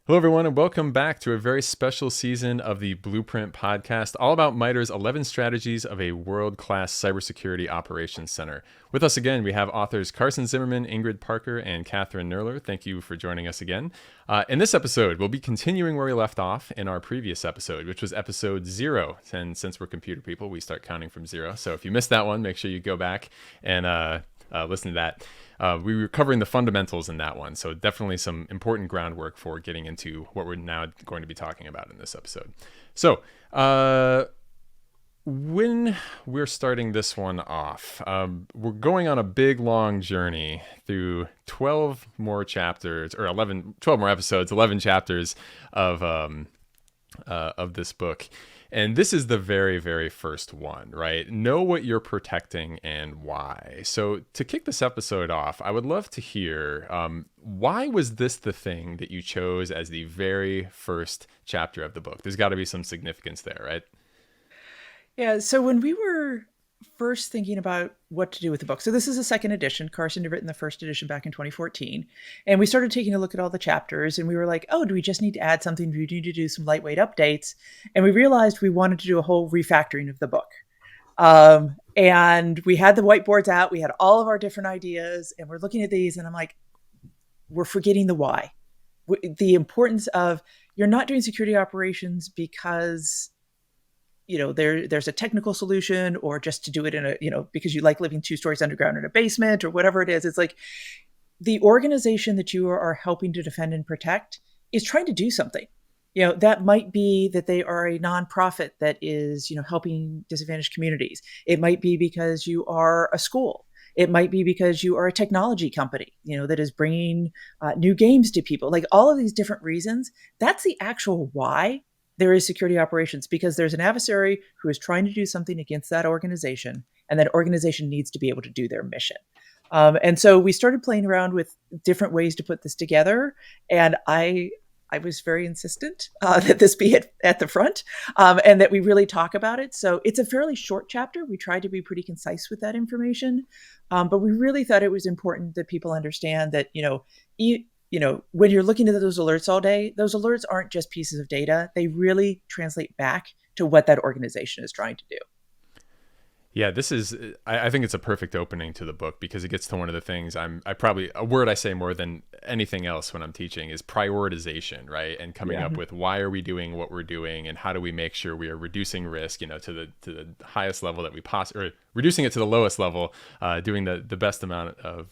Hello, everyone, and welcome back to a very special season of the Blueprint podcast, all about MITRE's 11 strategies of a world-class cybersecurity operations center. With us again, we have authors Carson Zimmerman, Ingrid Parker, and Catherine Nerler. Thank you for joining us again. In this episode, we'll be continuing where we left off in our previous episode, which was episode 0. And since we're computer people, we start counting from 0. So if you missed that one, make sure you go back and listen to that. We were covering the fundamentals in that one, so definitely some important groundwork for getting into what we're now going to be talking about in this episode. So, when we're starting this one off, we're going on a big, long journey through 12 more chapters, or 12 more episodes, 11 chapters of this book. And this is the very, very first one, right? Know what you're protecting and why. So to kick this episode off, I would love to hear, why was this the thing that you chose as the very first chapter of the book? There's got to be some significance there, right? Yeah, so when we were first thinking about what to do with the book, so this is a second edition. Carson had written the first edition back in 2014. And we started taking a look at all the chapters and we were like, oh, do we just need to add something? Do we need to do some lightweight updates? And we realized we wanted to do a whole refactoring of the book. And we had the whiteboards out, we had all of our different ideas, and we're looking at these and I'm like, we're forgetting the why. The importance of you're not doing security operations because there's a technical solution or just to do it in a, because you like living 2 stories underground in a basement or whatever it is. It's like the organization that you are helping to defend and protect is trying to do something. That might be that they are a nonprofit that is, helping disadvantaged communities. It might be because you are a school. It might be because you are a technology company, that is bringing new games to people. Like all of these different reasons, that's the actual why there is security operations, because there's an adversary who is trying to do something against that organization, and that organization needs to be able to do their mission. And so we started playing around with different ways to put this together. And I was very insistent that this be at the front, and that we really talk about it. So it's a fairly short chapter. We tried to be pretty concise with that information. But we really thought it was important that people understand that, when you're looking at those alerts all day, those alerts aren't just pieces of data. They really translate back to what that organization is trying to do. Yeah, I think it's a perfect opening to the book because it gets to one of the things a word I say more than anything else when I'm teaching is prioritization, right? And coming up with why are we doing what we're doing and how do we make sure we are reducing risk, to the highest level that we or reducing it to the lowest level, doing the best amount of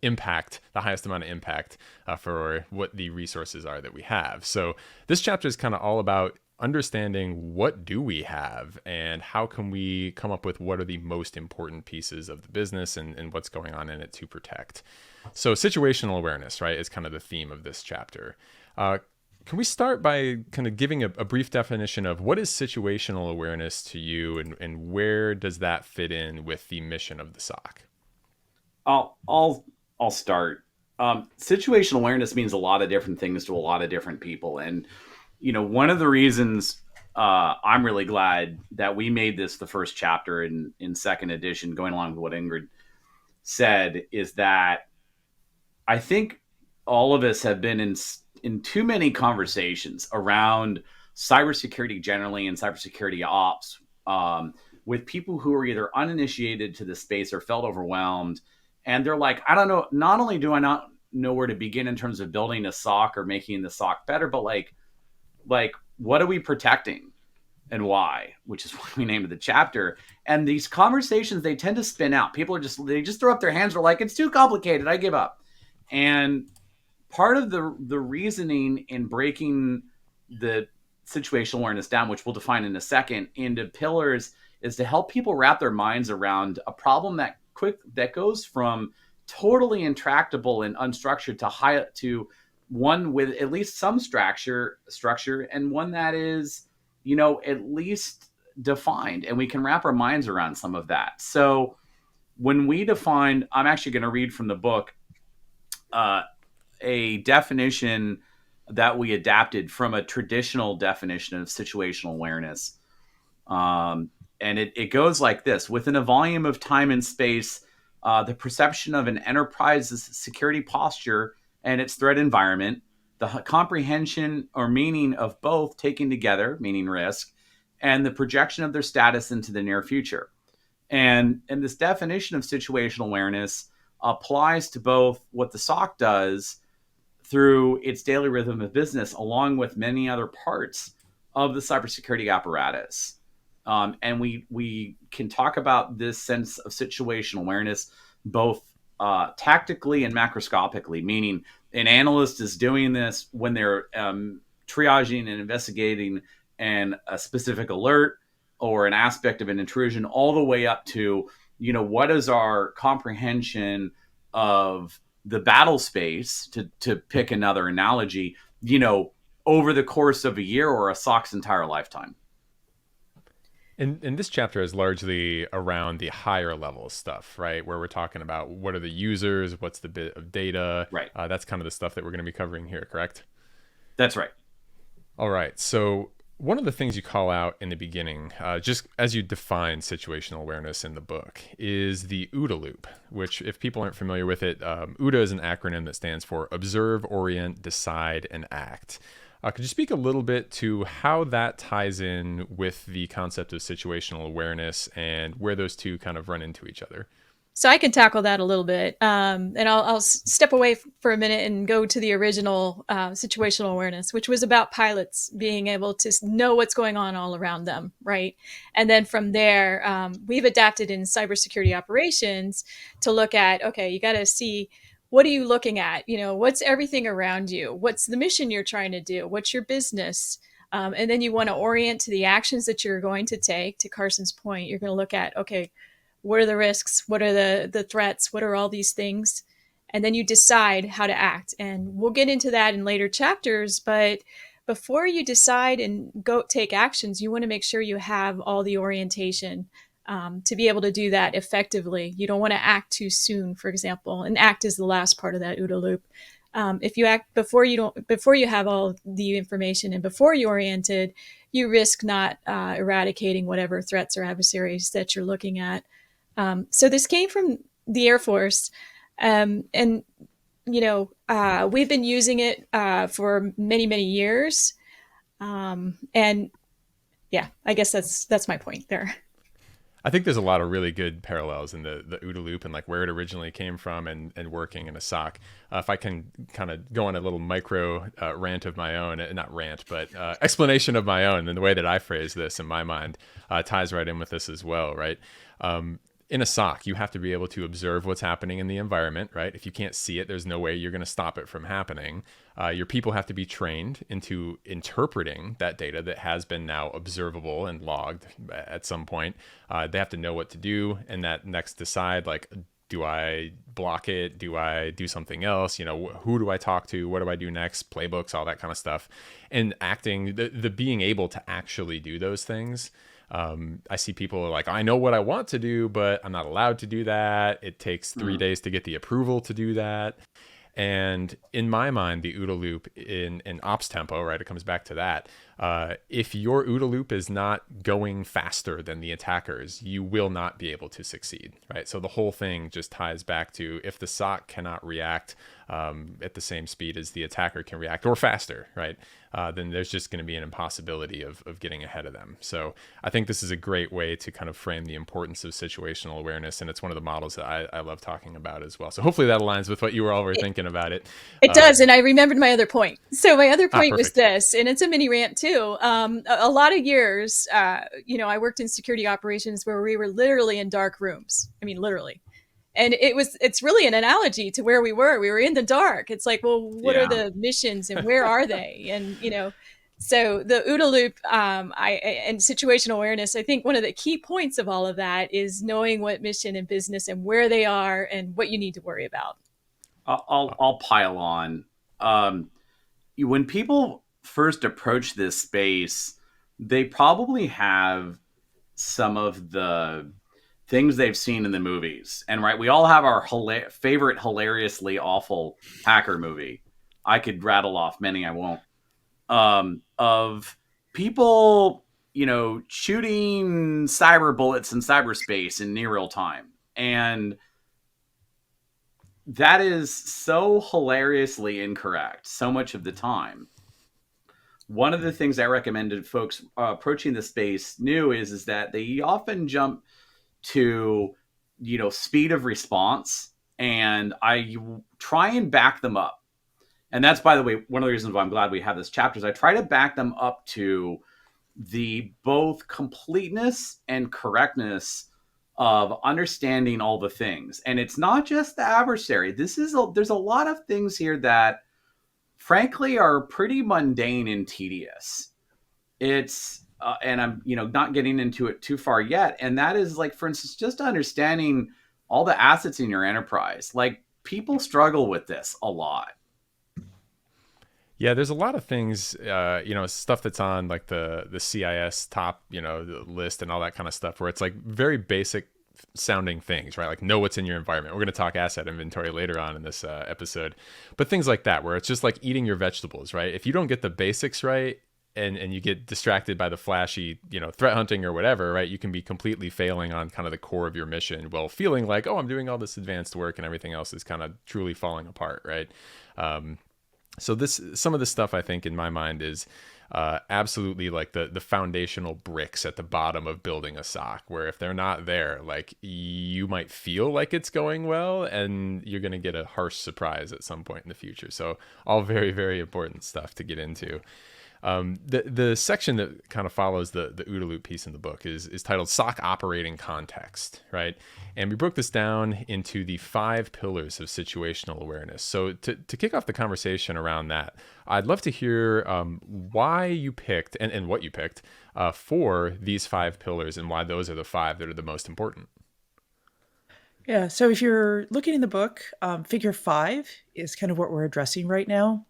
impact, the highest amount of impact for what the resources are that we have. So this chapter is kind of all about understanding what do we have and how can we come up with what are the most important pieces of the business and what's going on in it to protect. So situational awareness, right, is kind of the theme of this chapter. Can we start by kind of giving a brief definition of what is situational awareness to you and where does that fit in with the mission of the SOC? I'll start. Situational awareness means a lot of different things to a lot of different people. And one of the reasons I'm really glad that we made this the first chapter in second edition, going along with what Ingrid said, is that I think all of us have been in too many conversations around cybersecurity generally and cybersecurity ops with people who are either uninitiated to the space or felt overwhelmed. And they're like, I don't know, not only do I not know where to begin in terms of building a SOC or making the SOC better, but like what are we protecting and why, which is what we named the chapter. And these conversations, they tend to spin out. People they just throw up their hands. They're like, it's too complicated, I give up. And part of the reasoning in breaking the situational awareness down, which we'll define in a second, into pillars, is to help people wrap their minds around a problem that goes from totally intractable and unstructured to one with at least some structure, and one that is, at least defined, and we can wrap our minds around some of that. So when we defined, I'm actually going to read from the book, a definition that we adapted from a traditional definition of situational awareness. And it goes like this: within a volume of time and space, the perception of an enterprise's security posture and its threat environment the comprehension or meaning of both taken together, meaning risk, and the projection of their status into the near future. And this definition of situational awareness applies to both what the SOC does through its daily rhythm of business, along with many other parts of the cybersecurity apparatus. And we can talk about this sense of situational awareness both tactically and macroscopically, meaning an analyst is doing this when they're triaging and investigating a specific alert or an aspect of an intrusion, all the way up to, what is our comprehension of the battle space, to pick another analogy, over the course of a year or a SOC's entire lifetime. And this chapter is largely around the higher level stuff, right? Where we're talking about what are the users, what's the bit of data. Right. That's kind of the stuff that we're going to be covering here, correct? That's right. All right. So one of the things you call out in the beginning, just as you define situational awareness in the book, is the OODA Loop, which, if people aren't familiar with it, OODA is an acronym that stands for Observe, Orient, Decide, and Act. Could you speak a little bit to how that ties in with the concept of situational awareness and where those two kind of run into each other? So I can tackle that a little bit. And I'll step away for a minute and go to the original situational awareness, which was about pilots being able to know what's going on all around them, right? And then from there, we've adapted in cybersecurity operations to look at, okay, you got to see, what are you looking at? What's everything around you? What's the mission you're trying to do? What's your business? And then you want to orient to the actions that you're going to take. To Carson's point, you're going to look at, okay, what are the risks? What are the threats? What are all these things? And then you decide how to act. And we'll get into that in later chapters. But before you decide and go take actions, you want to make sure you have all the orientation to be able to do that effectively. You don't want to act too soon, for example. And act is the last part of that OODA loop. If you act before you have all the information and before you're oriented, you risk not eradicating whatever threats or adversaries that you're looking at. So this came from the Air Force, and we've been using it for many, many years. And yeah, I guess that's my point there. I think there's a lot of really good parallels in the OODA loop and like where it originally came from and working in a SOC. If I can kind of go on a little micro rant of my own, not rant, but explanation of my own, and the way that I phrase this in my mind ties right in with this as well, right? In a SOC, you have to be able to observe what's happening in the environment, right? If you can't see it, there's no way you're going to stop it from happening. Your people have to be trained into interpreting that data that has been now observable and logged at some point. They have to know what to do, and that next decide, like, do I block it? Do I do something else? Who do I talk to? What do I do next? Playbooks, all that kind of stuff. And acting, the being able to actually do those things. I see people like, I know what I want to do, but I'm not allowed to do that. It takes 3 days to get the approval to do that. And in my mind, the OODA loop in ops tempo, right, it comes back to that. If your OODA loop is not going faster than the attackers, you will not be able to succeed, right? So the whole thing just ties back to, if the SOC cannot react at the same speed as the attacker can react, or faster, right? Then there's just going to be an impossibility of getting ahead of them. So I think this is a great way to kind of frame the importance of situational awareness, and it's one of the models that I love talking about as well. So hopefully that aligns with what you were all were thinking about it. It does, and I remembered my other point. So my other point was perfect. this, and it's a mini rant too. A lot of years, I worked in security operations where we were literally in dark rooms. I mean, literally. And it's really an analogy to where we were. We were in the dark. It's like, well, what are the missions and where are they? And, so the OODA loop and situational awareness, I think one of the key points of all of that is knowing what mission and business and where they are and what you need to worry about. I'll pile on. When people first approach this space, they probably have some of the things they've seen in the movies. And right, we all have our favorite hilariously awful hacker movie. I could rattle off many, I won't. Of people, shooting cyber bullets in cyberspace in near real time. And that is so hilariously incorrect so much of the time. One of the things I recommended folks approaching the space new is that they often jump to, speed of response, and I try and back them up. And that's, by the way, one of the reasons why I'm glad we have this chapter is I try to back them up to the both completeness and correctness of understanding all the things. And it's not just the adversary. There's a lot of things here that frankly are pretty mundane and tedious. It's and I'm not getting into it too far yet. And that is, like, for instance, just understanding all the assets in your enterprise. Like, people struggle with this a lot. Yeah, there's a lot of things, stuff that's on like the CIS top, the list and all that kind of stuff, where it's like very basic sounding things, right? Like, know what's in your environment. We're going to talk asset inventory later on in this episode, but things like that, where it's just like eating your vegetables, right? If you don't get the basics right, and you get distracted by the flashy, threat hunting or whatever, right? You can be completely failing on kind of the core of your mission, while feeling like, oh, I'm doing all this advanced work and everything else is kind of truly falling apart, right? So some of this stuff, I think, in my mind, is absolutely like the foundational bricks at the bottom of building a SOC, where if they're not there, like, you might feel like it's going well and you're going to get a harsh surprise at some point in the future. So all very, very important stuff to get into. The section that kind of follows the OODA Loop piece in the book is titled SOC Operating Context, right? And we broke this down into the 5 pillars of situational awareness. So to kick off the conversation around that, I'd love to hear why you picked and what you picked for these 5 pillars, and why those are the 5 that are the most important. Yeah, so if you're looking in the book, figure 5 is kind of what we're addressing right now.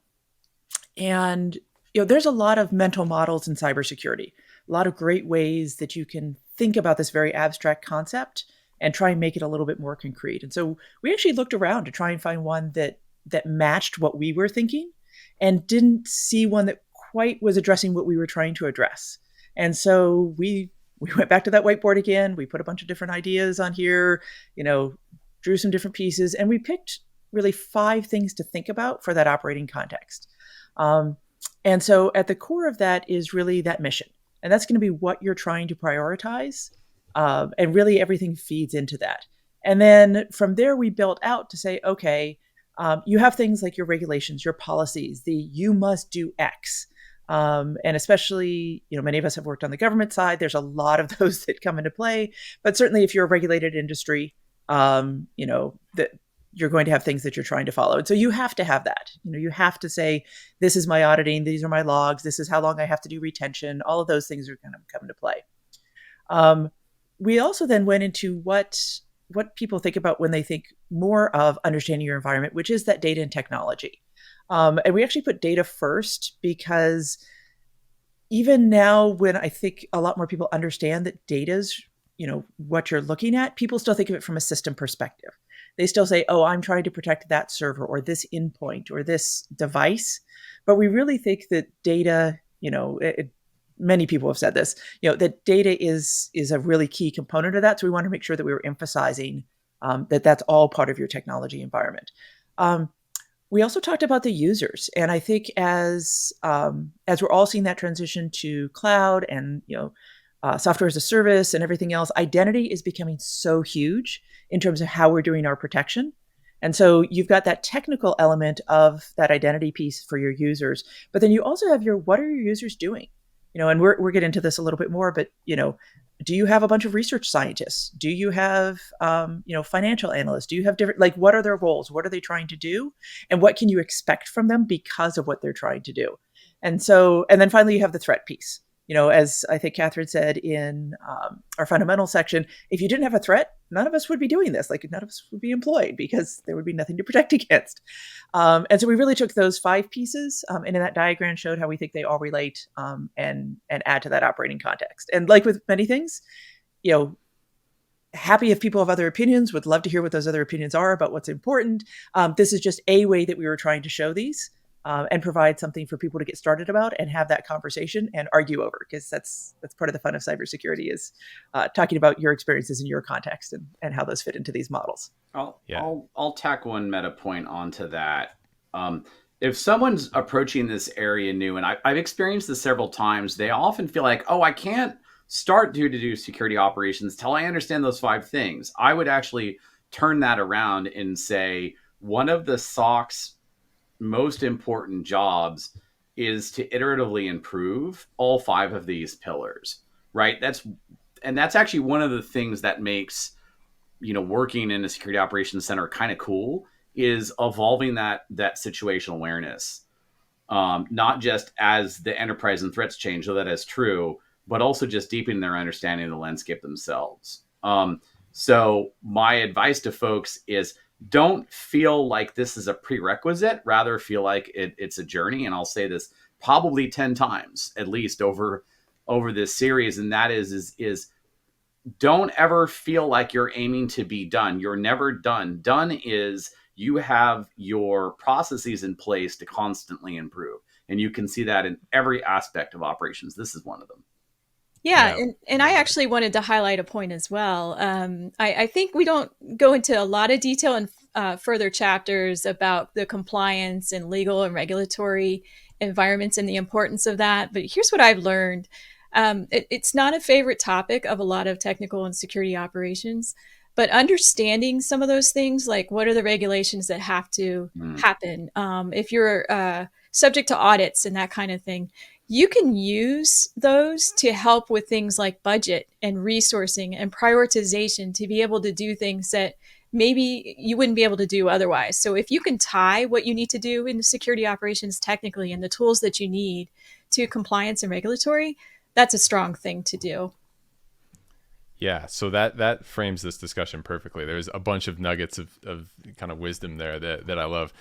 And there's a lot of mental models in cybersecurity, a lot of great ways that you can think about this very abstract concept and try and make it a little bit more concrete. And so we actually looked around to try and find one that matched what we were thinking, and didn't see one that quite was addressing what we were trying to address. And so we went back to that whiteboard again. We put a bunch of different ideas on here, drew some different pieces, and we picked really 5 things to think about for that operating context. And so at the core of that is really that mission. And that's going to be what you're trying to prioritize. And really everything feeds into that. And then from there, we built out to say, okay, you have things like your regulations, your policies, you must do X. And especially, many of us have worked on the government side. There's a lot of those that come into play. But certainly if you're a regulated industry, that you're going to have things that you're trying to follow. And so you have to have that. You have to say, this is my auditing, these are my logs, this is how long I have to do retention. All of those things are going to come into play. We also then went into what people think about when they think more of understanding your environment, which is that data and technology. And we actually put data first, because even now, when I think a lot more people understand that data's, what you're looking at, people still think of it from a system perspective. They still say, oh, I'm trying to protect that server or this endpoint or this device. But we really think that data, many people have said this, that data is a really key component of that. So we want to make sure that we were emphasizing that that's all part of your technology environment. We also talked about the users. And I think as we're all seeing that transition to cloud and, software as a service and everything else, identity is becoming so huge in terms of how we're doing our protection. And so you've got that technical element of that identity piece for your users, but then you also have what are your users doing? And we're getting into this a little bit more, but, do you have a bunch of research scientists? Do you have, financial analysts? Do you have different, what are their roles? What are they trying to do? And what can you expect from them because of what they're trying to do? And then finally you have the threat piece. As I think Catherine said in our fundamental section, if you didn't have a threat, none of us would be doing this. None of us would be employed, because there would be nothing to protect against. And so we really took those 5 pieces and in that diagram showed how we think they all relate and add to that operating context. And like with many things, happy if people have other opinions, would love to hear what those other opinions are about what's important. This is just a way that we were trying to show these. and provide something for people to get started about and have that conversation and argue over, because that's part of the fun of cybersecurity is talking about your experiences in your context and how those fit into these models. I'll tack one meta point onto that. If someone's approaching this area new, and I've experienced this several times, they often feel like, oh, I can't start to do security operations till I understand those 5 things. I would actually turn that around and say, one of the SOC's most important jobs is to iteratively improve all 5 of these pillars, right? That's actually one of the things that makes, working in a security operations center kind of cool, is evolving that situational awareness. Not just as the enterprise and threats change, though that is true, but also just deepening their understanding of the landscape themselves. So my advice to folks is, don't feel like this is a prerequisite, rather feel like it's a journey. And I'll say this probably 10 times at least over this series. And that is don't ever feel like you're aiming to be done. You're never done. Done is you have your processes in place to constantly improve. And you can see that in every aspect of operations. This is one of them. Yeah, and I actually wanted to highlight a point as well. I think we don't go into a lot of detail in further chapters about the compliance and legal and regulatory environments and the importance of that. But here's what I've learned. It's not a favorite topic of a lot of technical and security operations, but understanding some of those things, like what are the regulations that have to happen, if you're subject to audits and that kind of thing, you can use those to help with things like budget and resourcing and prioritization to be able to do things that maybe you wouldn't be able to do otherwise. So if you can tie what you need to do in security operations technically and the tools that you need to compliance and regulatory, that's a strong thing to do. Yeah, so that frames this discussion perfectly. There's a bunch of nuggets of kind of wisdom there that I love.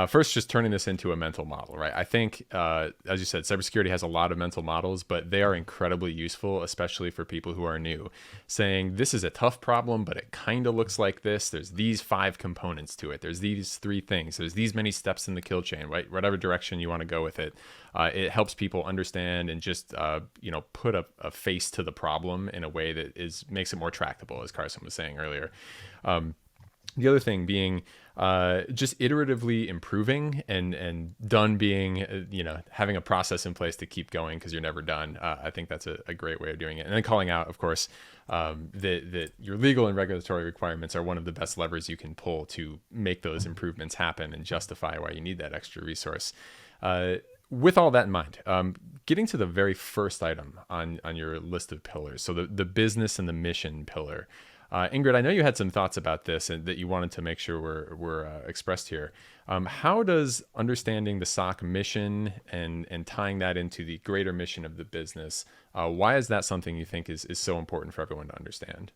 First, just turning this into a mental model, right? I think, as you said, cybersecurity has a lot of mental models, but they are incredibly useful, especially for people who are new. Saying, this is a tough problem, but it kind of looks like this. There's these 5 components to it. There's these 3 things. There's these many steps in the kill chain, right? Whatever direction you want to go with it. It helps people understand and just, put a face to the problem in a way that makes it more tractable, as Carson was saying earlier. The other thing being just iteratively improving and done being, having a process in place to keep going because you're never done. I think that's a great way of doing it. And then calling out, of course, that your legal and regulatory requirements are one of the best levers you can pull to make those improvements happen and justify why you need that extra resource. With all that in mind, getting to the very first item on your list of pillars, so the business and the mission pillar. Ingrid, I know you had some thoughts about this and that you wanted to make sure were expressed here. How does understanding the SOC mission and tying that into the greater mission of the business, why is that something you think is so important for everyone to understand?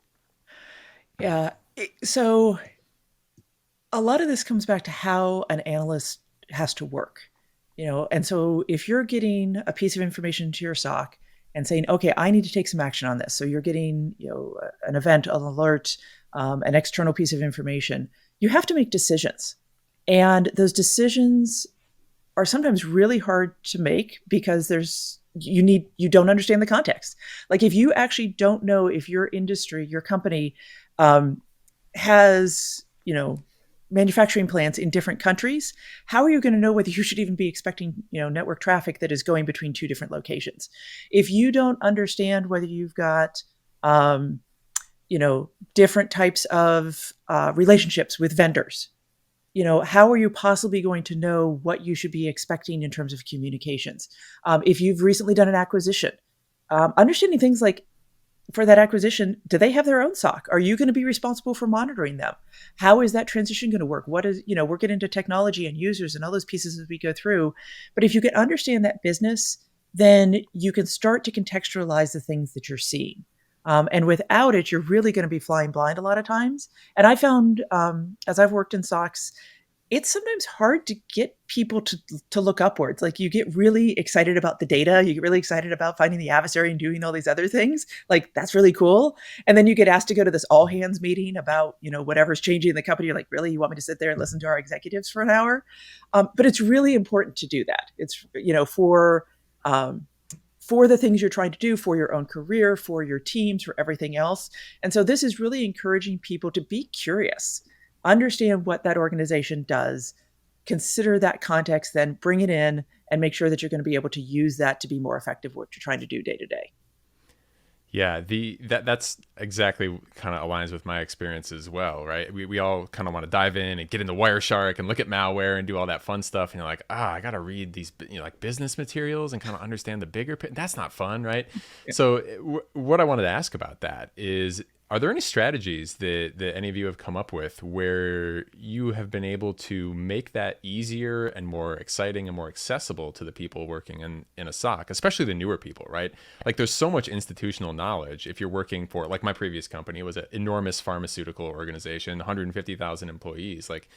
Yeah, so a lot of this comes back to how an analyst has to work. And so if you're getting a piece of information to your SOC and saying, okay, I need to take some action on this. So you're getting, an event, an alert, an external piece of information, you have to make decisions. And those decisions are sometimes really hard to make because you don't understand the context. Like if you actually don't know if your industry, your company has, manufacturing plants in different countries, how are you going to know whether you should even be expecting, network traffic that is going between 2 different locations? If you don't understand whether you've got, different types of relationships with vendors, how are you possibly going to know what you should be expecting in terms of communications? If you've recently done an acquisition, understanding things like, for that acquisition, do they have their own SOC? Are you going to be responsible for monitoring them? How is that transition going to work? What is, we're getting into technology and users and all those pieces as we go through. But if you can understand that business, then you can start to contextualize the things that you're seeing. And without it, you're really going to be flying blind a lot of times. And I found, as I've worked in SOCs, it's sometimes hard to get people to look upwards. Like you get really excited about the data, you get really excited about finding the adversary and doing all these other things. Like that's really cool. And then you get asked to go to this all hands meeting about, whatever's changing in the company. You're like, really, you want me to sit there and listen to our executives for an hour? But it's really important to do that. It's, for the things you're trying to do, for your own career, for your teams, for everything else. And so this is really encouraging people to be curious, understand what that organization does, consider that context, then bring it in and make sure that you're going to be able to use that to be more effective what you're trying to do day to day. Yeah, that's exactly kind of aligns with my experience as well, right? We all kind of want to dive in and get into Wireshark and look at malware and do all that fun stuff. And you're like, I got to read these, like business materials and kind of understand the bigger picture. That's not fun, right? Yeah. So what I wanted to ask about that is, are there any strategies that any of you have come up with where you have been able to make that easier and more exciting and more accessible to the people working in a SOC, especially the newer people, right? Like there's so much institutional knowledge. If you're working for, like my previous company, it was an enormous pharmaceutical organization, 150,000 employees. Like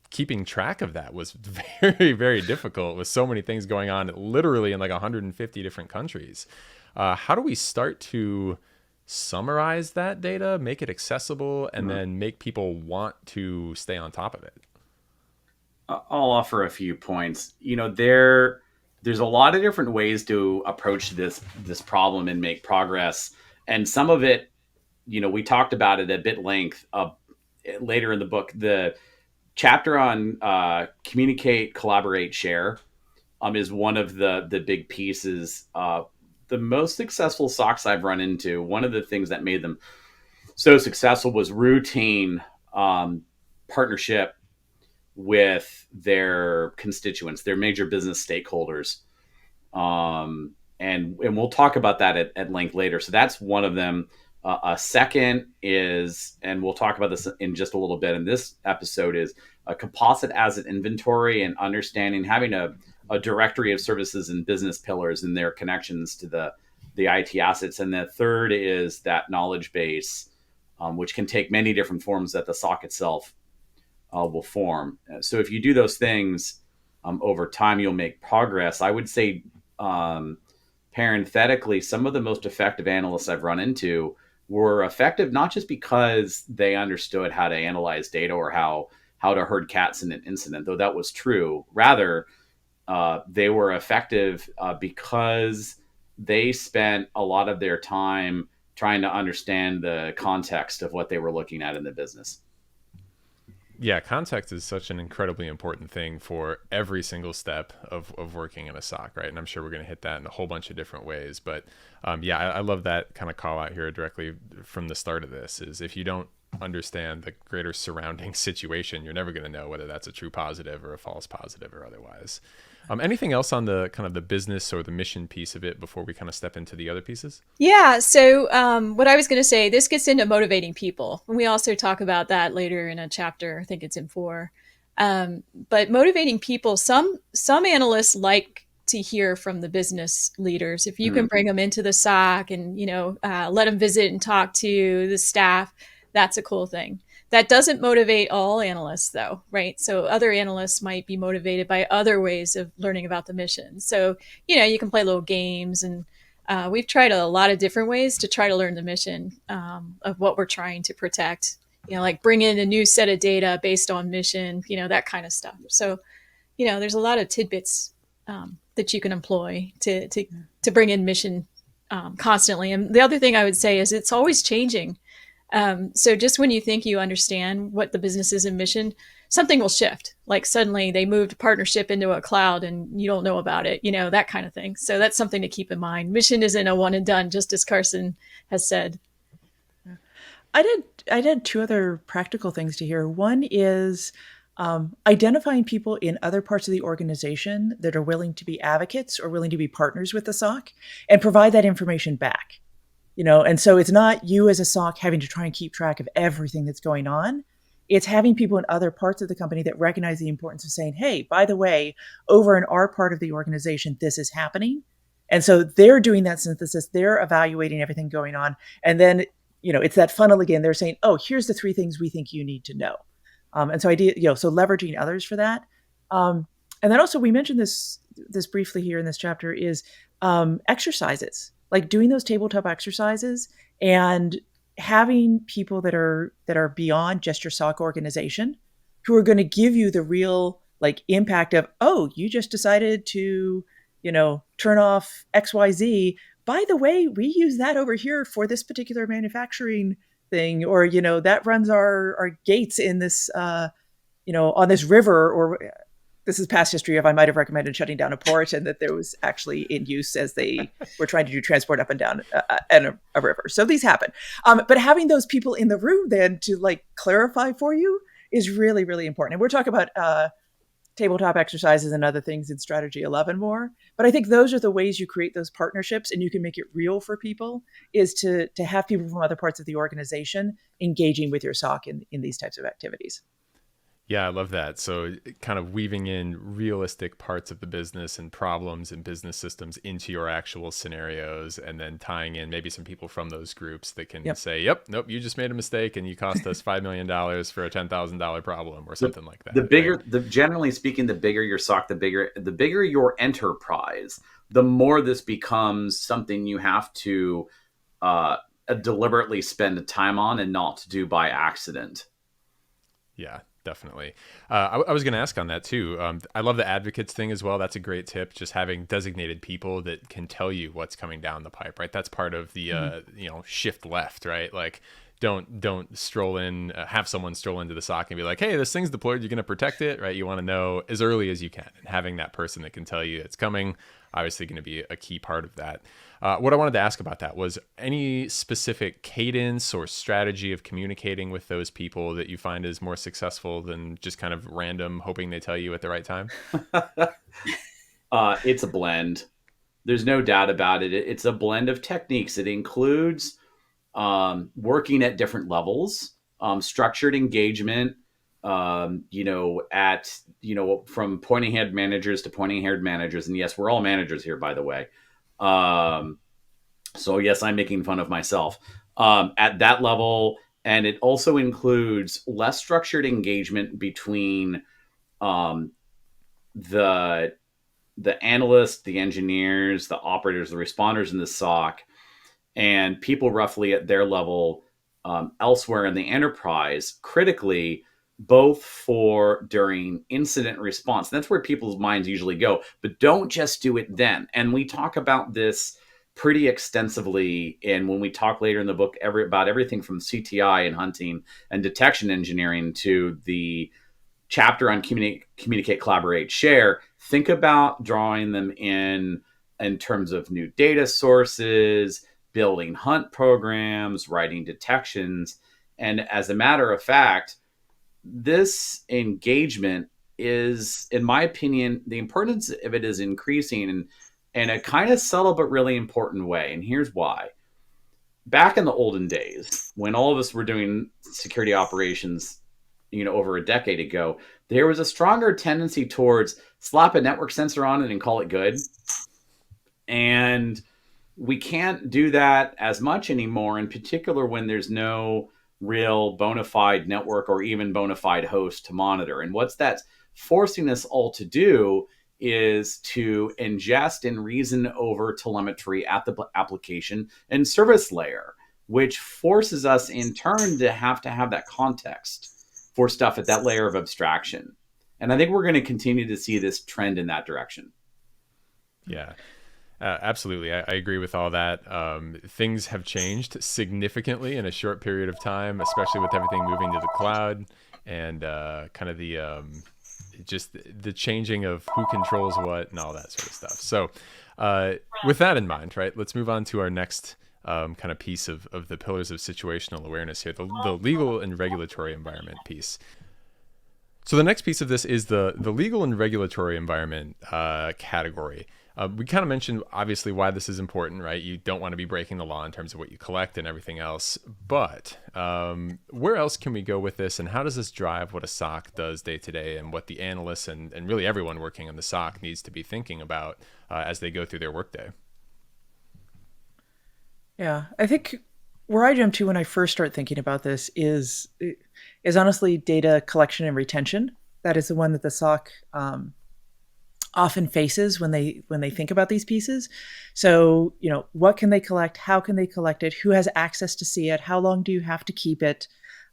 keeping track of that was very, very difficult with so many things going on literally in like 150 different countries. How do we start to summarize that data, make it accessible, and then make people want to stay on top of it? I'll offer a few points. There's a lot of different ways to approach this problem and make progress. And some of it, we talked about it at bit length later in the book. The chapter on communicate, collaborate, share is one of the big pieces. The most successful SOCs I've run into, one of the things that made them so successful was routine partnership with their constituents, their major business stakeholders. And we'll talk about that at length later. So that's one of them. A second is, and we'll talk about this in just a little bit in this episode, is a composite asset inventory and understanding, having a directory of services and business pillars and their connections to the IT assets. And the third is that knowledge base, which can take many different forms that the SOC itself will form. So if you do those things over time, you'll make progress. I would say, parenthetically, some of the most effective analysts I've run into were effective not just because they understood how to analyze data or how to herd cats in an incident, though that was true. Rather, they were effective because they spent a lot of their time trying to understand the context of what they were looking at in the business. Yeah, context is such an incredibly important thing for every single step of working in a SOC, right? And I'm sure we're going to hit that in a whole bunch of different ways. But I love that kind of call out here directly from the start of this, is if you don't understand the greater surrounding situation, you're never going to know whether that's a true positive or a false positive or otherwise. Anything else on the kind of the business or the mission piece of it before we kind of step into the other pieces? Yeah. So what I was going to say, this gets into motivating people. And we also talk about that later in a chapter. I think it's in 4. But motivating people, some analysts like to hear from the business leaders. If you can bring them into the SOC and, let them visit and talk to the staff, that's a cool thing. That doesn't motivate all analysts, though, right? So other analysts might be motivated by other ways of learning about the mission. So, you can play little games, and we've tried a lot of different ways to try to learn the mission of what we're trying to protect. Like bring in a new set of data based on mission, that kind of stuff. So, there's a lot of tidbits that you can employ to bring in mission constantly. And the other thing I would say is it's always changing. So just when you think you understand what the business is and mission, something will shift. Like suddenly they moved partnership into a cloud and you don't know about it, that kind of thing. So that's something to keep in mind. Mission isn't a one and done, just as Carson has said. I did 2 other practical things to hear. One is identifying people in other parts of the organization that are willing to be advocates or willing to be partners with the SOC and provide that information back. And so it's not you as a SOC having to try and keep track of everything that's going on. It's having people in other parts of the company that recognize the importance of saying, hey, by the way, over in our part of the organization, this is happening. And so they're doing that synthesis. They're evaluating everything going on. And then, it's that funnel again. They're saying, oh, here's the 3 things we think you need to know. And so so leveraging others for that. And then also we mentioned this briefly here in this chapter is exercises, like doing those tabletop exercises and having people that are beyond just your SOC organization, who are going to give you the real like impact of, oh, you just decided to, turn off XYZ. By the way, we use that over here for this particular manufacturing thing, or, that runs our gates in this, on this river, or this is past history of I might have recommended shutting down a port and that there was actually in use as they were trying to do transport up and down a river. So these happen. But having those people in the room then to like clarify for you is really, really important. And we're talking about tabletop exercises and other things in Strategy 11 more. But I think those are the ways you create those partnerships and you can make it real for people, is to have people from other parts of the organization engaging with your SOC in these types of activities. Yeah, I love that. So kind of weaving in realistic parts of the business and problems and business systems into your actual scenarios, and then tying in maybe some people from those groups that can say, yep, nope, you just made a mistake and you cost us $5 million for a $10,000 problem or something like that. The bigger, generally speaking, the bigger your SOC, the bigger your enterprise, the more this becomes something you have to deliberately spend time on and not to do by accident. Yeah. Definitely. I was going to ask on that too. I love the advocates thing as well. That's a great tip. Just having designated people that can tell you what's coming down the pipe, right? That's part of the, shift left, right? Like don't stroll in, have someone stroll into the SOC and be like, hey, this thing's deployed. You're going to protect it, right? You want to know as early as you can, and having that person that can tell you it's coming, obviously going to be a key part of that. What I wanted to ask about that was any specific cadence or strategy of communicating with those people that you find is more successful than just kind of random hoping they tell you at the right time? It's a blend. There's no doubt about it. It's a blend of techniques. It includes working at different levels, structured engagement, from pointing head managers to pointing head managers. And yes, we're all managers here, by the way. So yes, I'm making fun of myself at that level. And it also includes less structured engagement between the analysts, the engineers, the operators, the responders in the SOC, and people roughly at their level elsewhere in the enterprise, critically, both for during incident response. That's where people's minds usually go, but don't just do it then. And we talk about this pretty extensively when we talk later in the book about everything from CTI and hunting and detection engineering to the chapter on communicate, collaborate, share. Think about drawing them in terms of new data sources, building hunt programs, writing detections. And as a matter of fact, this engagement is, in my opinion, the importance of it is increasing in a kind of subtle but really important way. And here's why. Back in the olden days, when all of us were doing security operations, over a decade ago, there was a stronger tendency towards slap a network sensor on it and call it good. And we can't do that as much anymore, in particular when there's no real bona fide network or even bona fide host to monitor. And what's that's forcing us all to do is to ingest and reason over telemetry at the application and service layer, which forces us in turn to have that context for stuff at that layer of abstraction. And I think we're going to continue to see this trend in that direction. Yeah. Absolutely. I agree with all that. Things have changed significantly in a short period of time, especially with everything moving to the cloud and kind of just the changing of who controls what and all that sort of stuff. So with that in mind, right, let's move on to our next kind of piece of the pillars of situational awareness here, the legal and regulatory environment piece. So the next piece of this is the legal and regulatory environment category. We kind of mentioned, obviously, why this is important, right? You don't want to be breaking the law in terms of what you collect and everything else. But where else can we go with this? And how does this drive what a SOC does day to day and what the analysts and really everyone working on the SOC needs to be thinking about as they go through their workday? Yeah, I think where I jump to when I first start thinking about this is honestly data collection and retention. That is the one that the SOC often faces when they think about these pieces. So, what can they collect? How can they collect it? Who has access to see it? How long do you have to keep it?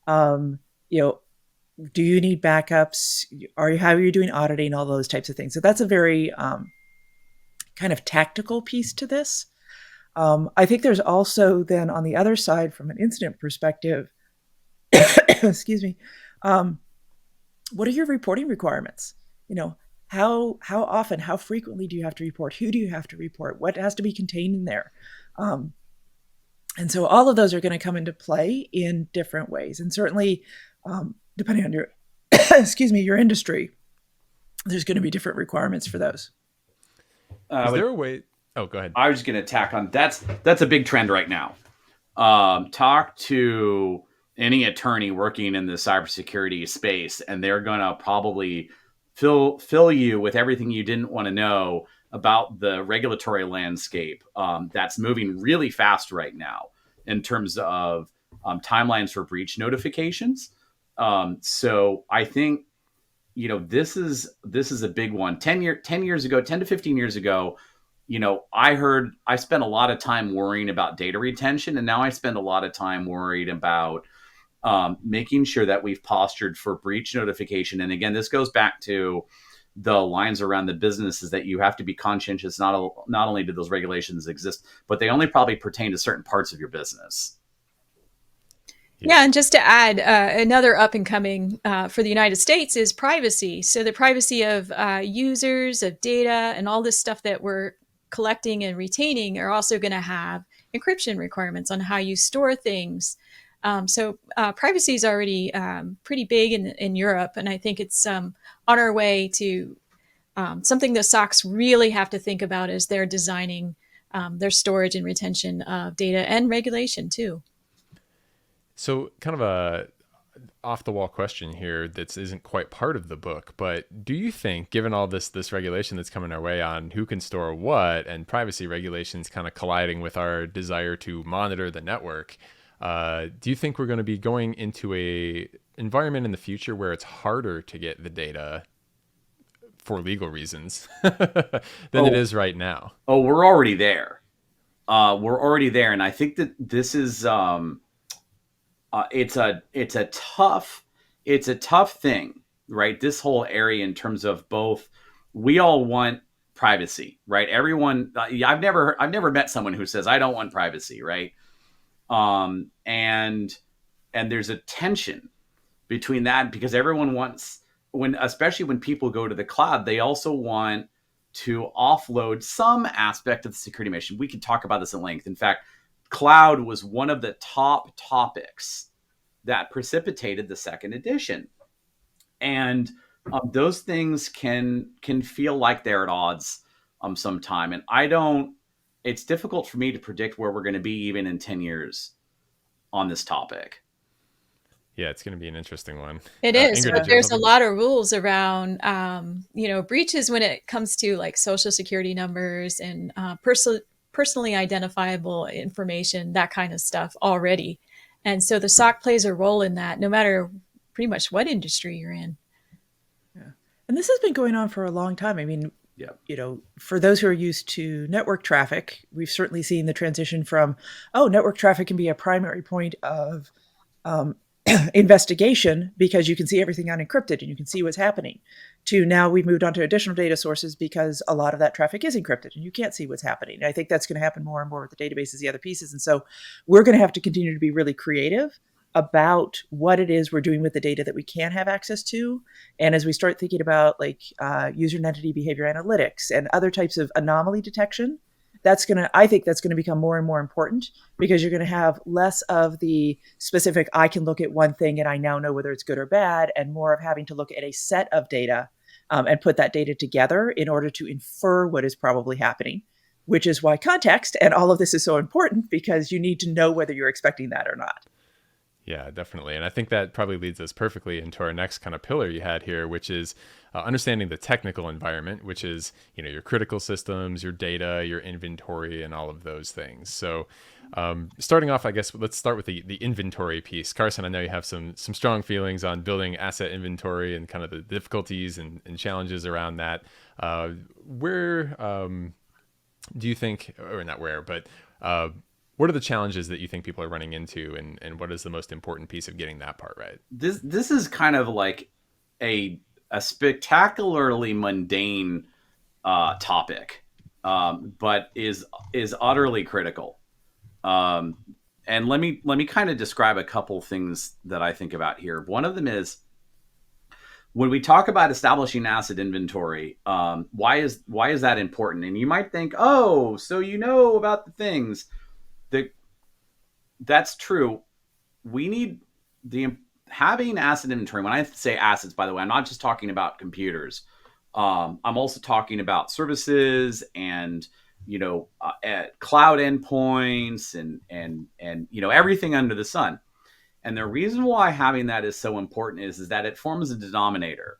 Do you need backups? How are you doing auditing? All those types of things. So that's a very kind of tactical piece to this. I think there's also then on the other side, from an incident perspective, excuse me, what are your reporting requirements? How often, how frequently do you have to report? Who do you have to report? What has to be contained in there? And so all of those are going to come into play in different ways. And certainly, depending on your, excuse me, your industry, there's going to be different requirements for those. Is there a way? Oh, go ahead. I was just going to tack on. That's a big trend right now. Talk to any attorney working in the cybersecurity space, and they're going to probably fill you with everything you didn't want to know about the regulatory landscape that's moving really fast right now in terms of timelines for breach notifications. So I think, this is a big one. 10 to 15 years ago, I spent a lot of time worrying about data retention, and now I spend a lot of time worried about making sure that we've postured for breach notification. And again, this goes back to the lines around the business, is that you have to be conscientious. Not only do those regulations exist, but they only probably pertain to certain parts of your business. Yeah, and just to add, another up and coming for the United States is privacy. So the privacy of users, of data, and all this stuff that we're collecting and retaining are also going to have encryption requirements on how you store things. So privacy is already pretty big in Europe, and I think it's on our way to something the SOCs really have to think about as they're designing their storage and retention of data and regulation too. So kind of a off-the-wall question here that isn't quite part of the book, but do you think, given all this regulation that's coming our way on who can store what, and privacy regulations kind of colliding with our desire to monitor the network, do you think we're going to be going into a environment in the future where it's harder to get the data for legal reasons than it is right now? Oh, we're already there. And I think that this is it's a tough thing, right? This whole area in terms of both, we all want privacy, right? Everyone, I've never met someone who says I don't want privacy, right? And there's a tension between that, because everyone wants, especially when people go to the cloud, they also want to offload some aspect of the security mission. We can talk about this at length. In fact, cloud was one of the top topics that precipitated the second edition. And those things can feel like they're at odds sometime. And it's difficult for me to predict where we're going to be even in 10 years on this topic. Yeah, it's going to be an interesting one. It is. But there's a lot of rules around, breaches when it comes to like social security numbers and personally identifiable information, that kind of stuff already. And so the SOC plays a role in that, no matter pretty much what industry you're in. Yeah. And this has been going on for a long time. I mean, for those who are used to network traffic, we've certainly seen the transition from, network traffic can be a primary point of investigation because you can see everything unencrypted and you can see what's happening, to now we've moved on to additional data sources because a lot of that traffic is encrypted and you can't see what's happening. And I think that's going to happen more and more with the databases, the other pieces. And so we're going to have to continue to be really creative about what it is we're doing with the data that we can have access to. And as we start thinking about user and entity behavior analytics and other types of anomaly detection, I think that's going to become more and more important, because you're going to have less of the specific, I can look at one thing and I now know whether it's good or bad, and more of having to look at a set of data and put that data together in order to infer what is probably happening, which is why context and all of this is so important, because you need to know whether you're expecting that or not. Yeah, definitely. And I think that probably leads us perfectly into our next kind of pillar you had here, which is understanding the technical environment, which is, your critical systems, your data, your inventory, and all of those things. So Starting off, I guess let's start with the inventory piece. Carson, I know you have some strong feelings on building asset inventory and kind of the difficulties and challenges around that. Where do you think, or not where, but what are the challenges that you think people are running into, and what is the most important piece of getting that part right? This is kind of like a spectacularly mundane topic, but is utterly critical. And let me kind of describe a couple things that I think about here. One of them is when we talk about establishing asset inventory, why is that important? And you might think, oh, so you know about the things that's true. We need having asset inventory. When I say assets, by the way, I'm not just talking about computers. I'm also talking about services and cloud endpoints and everything under the sun. And the reason why having that is so important is that it forms a denominator,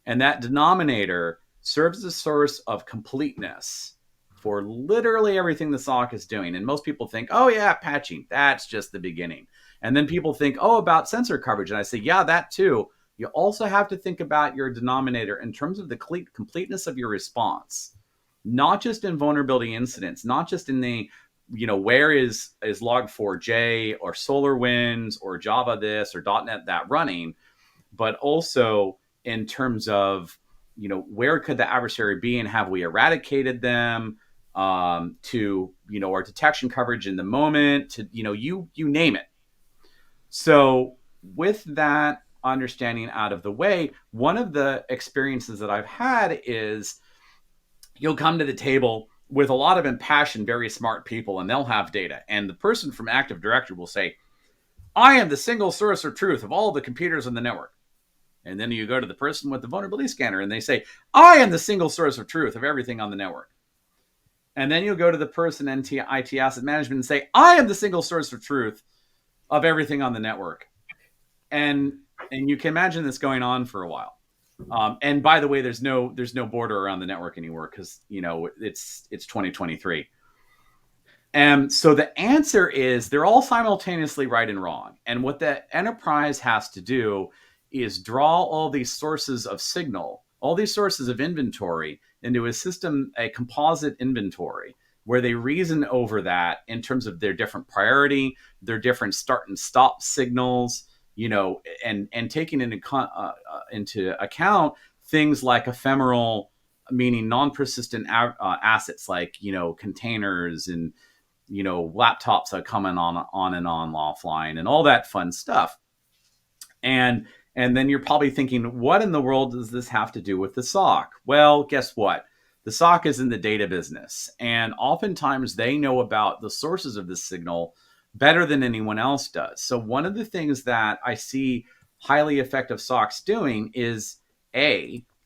and that denominator serves as a source of completeness for literally everything the SOC is doing. And most people think, oh yeah, patching, that's just the beginning. And then people think, oh, about sensor coverage. And I say, yeah, that too. You also have to think about your denominator in terms of the completeness of your response, not just in vulnerability incidents, not just in the, where is log4j or SolarWinds or Java this or .NET that running, but also in terms of, where could the adversary be and have we eradicated them, to, our detection coverage in the moment, to, you name it. So with that understanding out of the way, one of the experiences that I've had is you'll come to the table with a lot of impassioned, very smart people, and they'll have data. And the person from Active Directory will say, I am the single source of truth of all the computers on the network. And then you go to the person with the vulnerability scanner and they say, I am the single source of truth of everything on the network. And then you'll go to the person in IT asset management and say, I am the single source of truth of everything on the network. And you can imagine this going on for a while. And by the way, there's no border around the network anymore because it's 2023. And so the answer is they're all simultaneously right and wrong. And what the enterprise has to do is draw all these sources of signal, all these sources of inventory into a system, a composite inventory, where they reason over that in terms of their different priority, their different start and stop signals, and taking into account things like ephemeral, meaning non-persistent assets like, containers and, laptops that come on and on offline and all that fun stuff. And then you're probably thinking, what in the world does this have to do with the SOC? Well, guess what? The SOC is in the data business, and oftentimes they know about the sources of this signal better than anyone else does. So one of the things that I see highly effective SOCs doing is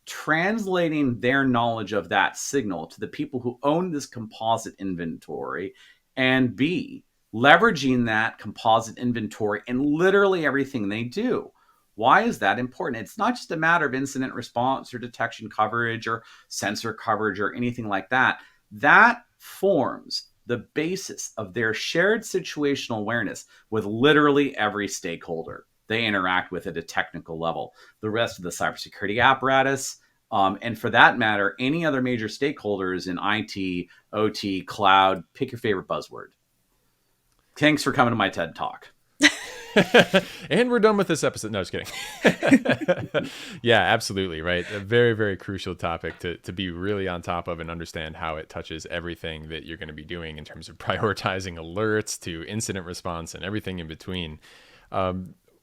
translating their knowledge of that signal to the people who own this composite inventory, and B, leveraging that composite inventory in literally everything they do. Why is that important? It's not just a matter of incident response or detection coverage or sensor coverage or anything like that. That forms the basis of their shared situational awareness with literally every stakeholder they interact with at a technical level, the rest of the cybersecurity apparatus, and for that matter, any other major stakeholders in IT, OT, cloud, pick your favorite buzzword. Thanks for coming to my TED Talk. And we're done with this episode. No, just kidding. Yeah, absolutely. Right. A very, very crucial topic to be really on top of and understand how it touches everything that you're going to be doing in terms of prioritizing alerts to incident response and everything in between.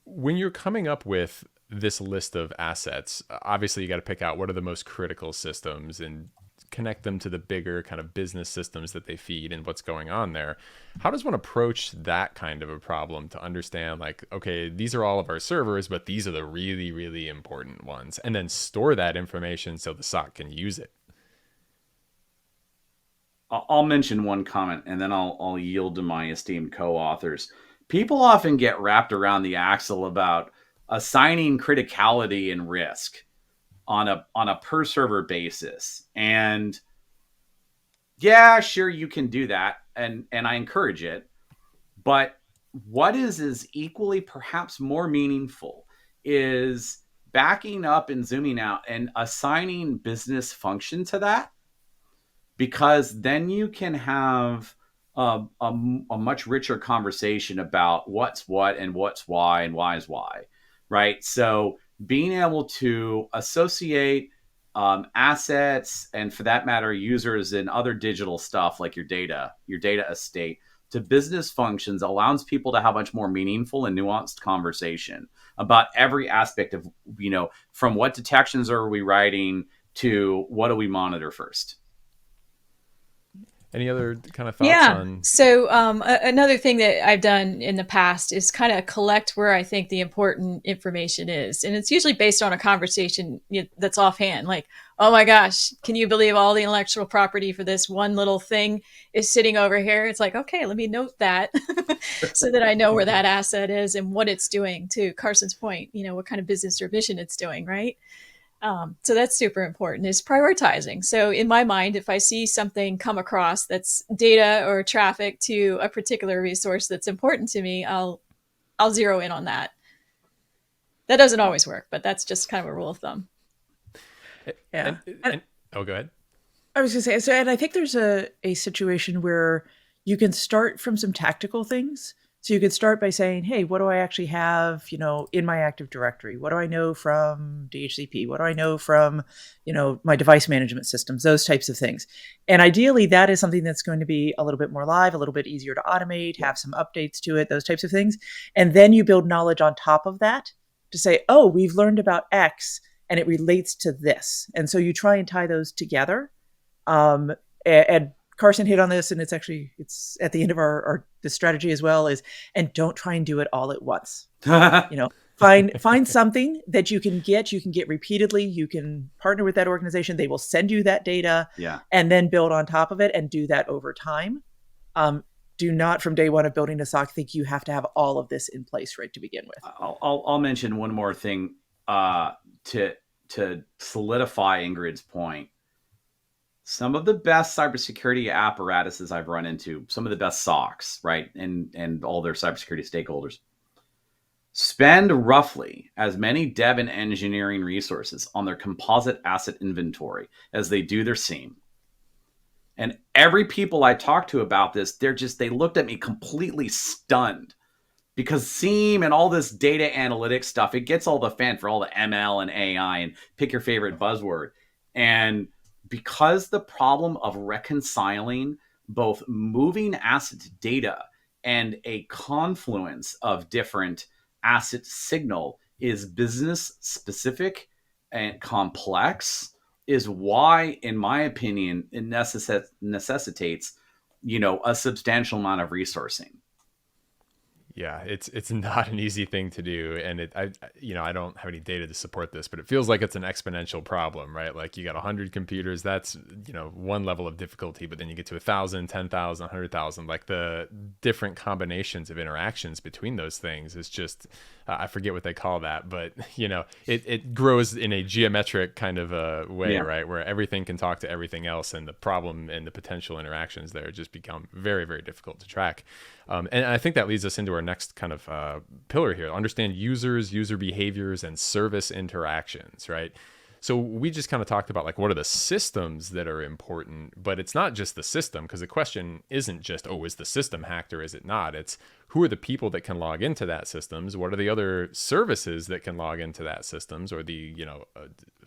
When you're coming up with this list of assets, obviously you got to pick out what are the most critical systems and connect them to the bigger kind of business systems that they feed and what's going on there. How does one approach that kind of a problem to understand, like, okay, these are all of our servers, but these are the really, really important ones, and then store that information so the SOC can use it? I'll mention one comment and then I'll yield to my esteemed co-authors. People often get wrapped around the axle about assigning criticality and risk on a per server basis. And yeah, sure, you can do that. And I encourage it. But what is equally, perhaps more meaningful, is backing up and zooming out and assigning business function to that, because then you can have a much richer conversation about what's what and what's why and why is why, right? So being able to associate assets, and for that matter, users and other digital stuff like your data estate, to business functions allows people to have much more meaningful and nuanced conversation about every aspect of, from what detections are we writing to what do we monitor first. Any other kind of thoughts on? So another thing that I've done in the past is kind of collect where I think the important information is. And it's usually based on a conversation that's offhand. Like, oh my gosh, can you believe all the intellectual property for this one little thing is sitting over here? It's like, okay, let me note that so that I know where that asset is and what it's doing, to Carson's point, what kind of business or mission it's doing, right? So that's super important, is prioritizing. So in my mind, if I see something come across that's data or traffic to a particular resource that's important to me, I'll zero in on that. That doesn't always work, but that's just kind of a rule of thumb. Yeah. Oh, go ahead. I was going to say, and I think there's a situation where you can start from some tactical things. So you could start by saying, hey, what do I actually have, in my Active Directory? What do I know from DHCP? What do I know from, my device management systems, those types of things. And ideally, that is something that's going to be a little bit more live, a little bit easier to automate, have some updates to it, those types of things. And then you build knowledge on top of that to say, oh, we've learned about X and it relates to this. And so you try and tie those together. And Carson hit on this, and it's at the end of the strategy as well, and don't try and do it all at once. Find something that you can get repeatedly. You can partner with that organization. They will send you that data, and then build on top of it and do that over time. Do not, from day one of building a SOC, think you have to have all of this in place right to begin with. I'll mention one more thing to solidify Ingrid's point. Some of the best cybersecurity apparatuses I've run into, some of the best SOCs, right, and all their cybersecurity stakeholders, spend roughly as many dev and engineering resources on their composite asset inventory as they do their SIEM. And every people I talked to about this, they looked at me completely stunned, because SIEM and all this data analytics stuff, it gets all the fan for all the ML and AI and pick your favorite buzzword. And because the problem of reconciling both moving asset data and a confluence of different asset signal is business specific and complex, is why, in my opinion, it necessitates, a substantial amount of resourcing. Yeah, it's not an easy thing to do, and I don't have any data to support this, but it feels like it's an exponential problem, right? Like you got 100 computers, that's one level of difficulty, but then you get to 1,000, 10,000, 100,000. Like the different combinations of interactions between those things is just I forget what they call that, but it grows in a geometric kind of a way, right? Where everything can talk to everything else, and the problem and the potential interactions there just become very, very difficult to track. And I think that leads us into our next kind of pillar here. Understand users, user behaviors, and service interactions, right? So we just kind of talked about like what are the systems that are important, but it's not just the system, because the question isn't just, oh, is the system hacked or is it not? It's who are the people that can log into that systems? What are the other services that can log into that systems, or the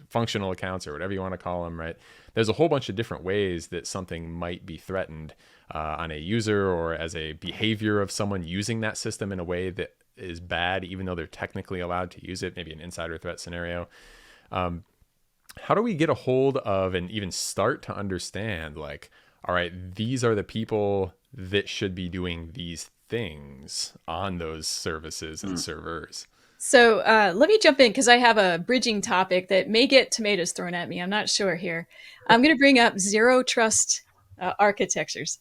functional accounts, or whatever you want to call them, right? There's a whole bunch of different ways that something might be threatened on a user, or as a behavior of someone using that system in a way that is bad, even though they're technically allowed to use it, maybe an insider threat scenario. How do we get a hold of and even start to understand, like, all right, these are the people that should be doing these things on those services and servers? So let me jump in, because I have a bridging topic that may get tomatoes thrown at me. I'm not sure here. I'm going to bring up zero trust architectures.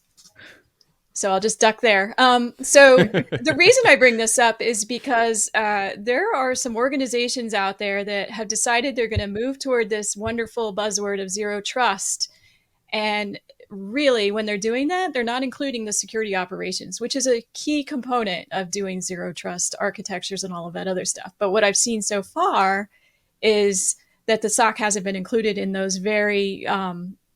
So I'll just duck there. So the reason I bring this up is because there are some organizations out there that have decided they're going to move toward this wonderful buzzword of zero trust. And really, when they're doing that, they're not including the security operations, which is a key component of doing zero trust architectures and all of that other stuff. But what I've seen so far is that the SOC hasn't been included in those very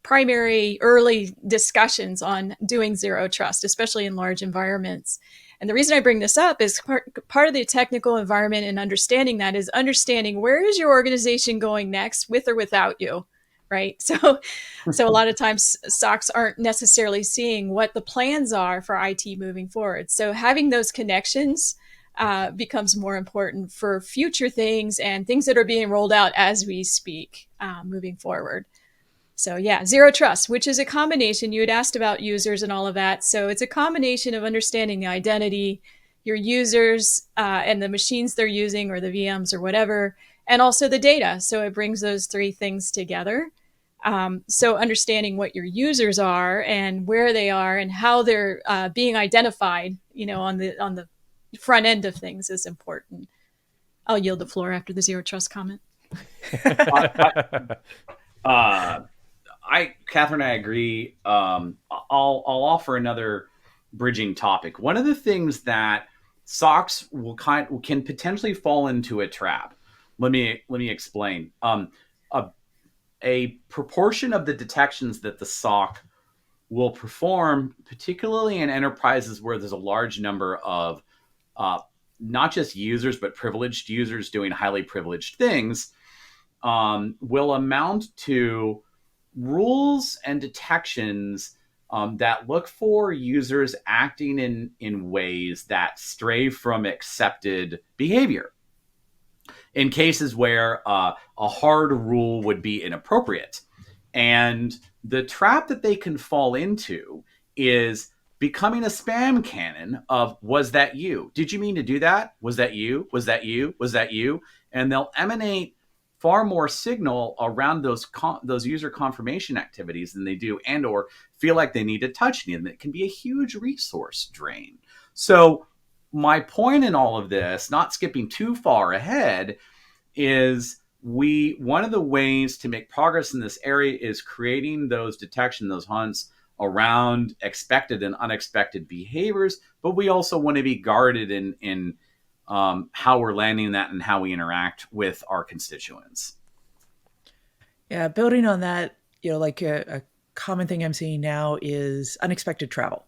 primary early discussions on doing zero trust, especially in large environments. And the reason I bring this up is part of the technical environment and understanding that is understanding where is your organization going next with or without you, right? So a lot of times SOCs aren't necessarily seeing what the plans are for IT moving forward. So having those connections becomes more important for future things and things that are being rolled out as we speak moving forward. So yeah, zero trust, which is a combination. You had asked about users and all of that. So it's a combination of understanding the identity, your users and the machines they're using or the VMs or whatever, and also the data. So it brings those three things together. So understanding what your users are and where they are and how they're being identified, on the front end of things is important. I'll yield the floor after the zero trust comment. Catherine, I agree. I'll offer another bridging topic. One of the things that SOCs can potentially fall into a trap. Let me explain. A proportion of the detections that the SOC will perform, particularly in enterprises where there's a large number of not just users, but privileged users doing highly privileged things, will amount to rules and detections that look for users acting in ways that stray from accepted behavior. In cases where a hard rule would be inappropriate. And the trap that they can fall into is becoming a spam cannon of, was that you? Did you mean to do that? Was that you? Was that you? Was that you? And they'll emanate far more signal around those user confirmation activities than they do, and or feel like they need to touch me, and it can be a huge resource drain. So my point in all of this, not skipping too far ahead, is one of the ways to make progress in this area is creating those detection, those hunts around expected and unexpected behaviors, but we also want to be guarded in how we're landing that and how we interact with our constituents. Yeah, building on that, like a common thing I'm seeing now is unexpected travel.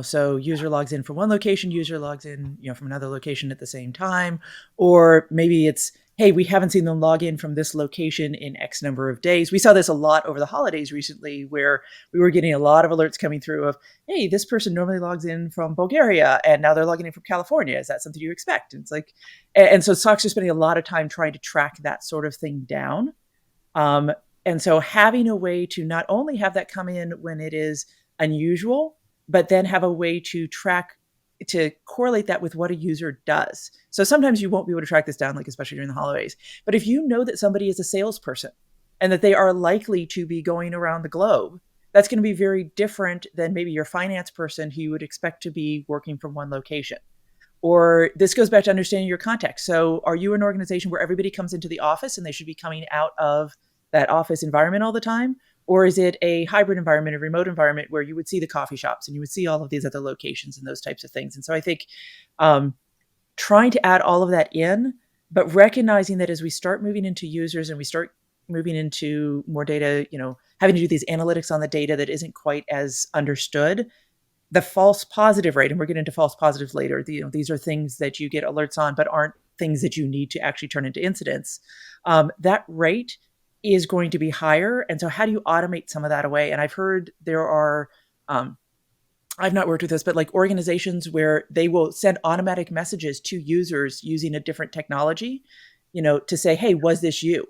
So user logs in from one location, user logs in, from another location at the same time, or maybe it's, hey, we haven't seen them log in from this location in X number of days. We saw this a lot over the holidays recently, where we were getting a lot of alerts coming through of, hey, this person normally logs in from Bulgaria and now they're logging in from California. Is that something you expect? And it's like, and so SOCs are spending a lot of time trying to track that sort of thing down. And so having a way to not only have that come in when it is unusual, but then have a way to correlate that with what a user does. So sometimes you won't be able to track this down, like especially during the holidays. But if you know that somebody is a salesperson and that they are likely to be going around the globe, that's going to be very different than maybe your finance person who you would expect to be working from one location. Or this goes back to understanding your context. So are you an organization where everybody comes into the office and they should be coming out of that office environment all the time? Or is it a hybrid environment, a remote environment where you would see the coffee shops and you would see all of these other locations and those types of things? And so I think trying to add all of that in, but recognizing that as we start moving into users and we start moving into more data, having to do these analytics on the data that isn't quite as understood, the false positive rate, and we're getting into false positives later, these are things that you get alerts on, but aren't things that you need to actually turn into incidents. That rate is going to be higher. And so how do you automate some of that away? And I've heard there are, I've not worked with this, but like organizations where they will send automatic messages to users using a different technology, to say, hey, was this you?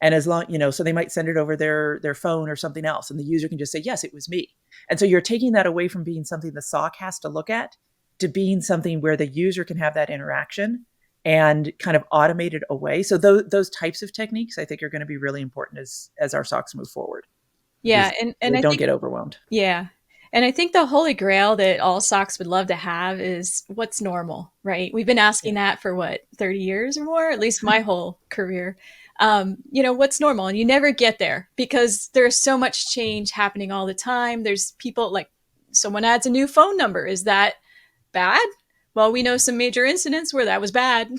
And as long, so they might send it over their phone or something else. And the user can just say, yes, it was me. And so you're taking that away from being something the SOC has to look at to being something where the user can have that interaction and kind of automate it away. So those types of techniques, I think, are going to be really important as our SOCs move forward. Yeah, and they I don't think, get overwhelmed. Yeah, And I think the holy grail that all SOCs would love to have is what's normal, right? We've been asking that for what, 30 years or more, at least my whole career. What's normal? And you never get there because there's so much change happening all the time. There's people like someone adds a new phone number. Is that bad? Well, we know some major incidents where that was bad.